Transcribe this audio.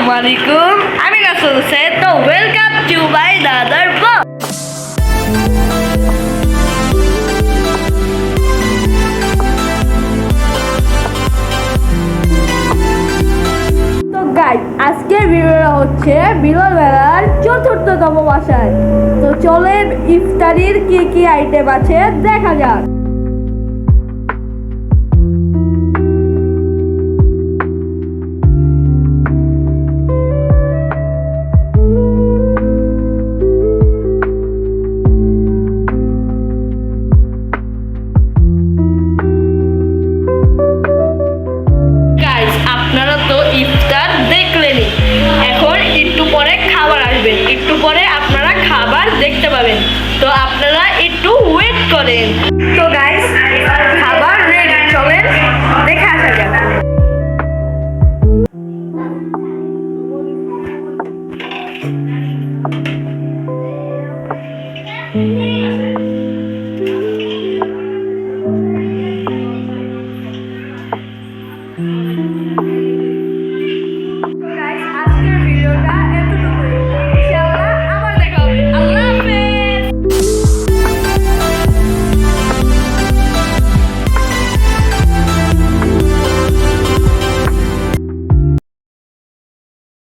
আসসালামু আলাইকুম, আমি রাসেল হোসেন। তো welcome to my another blog. তো গাইস, আজকের ভিডিওটা হচ্ছে মিলন মেলার ৪র্থতম বাসায়। তো চলেন ইফতারির কি কি আইটেম আছে দেখা যাক।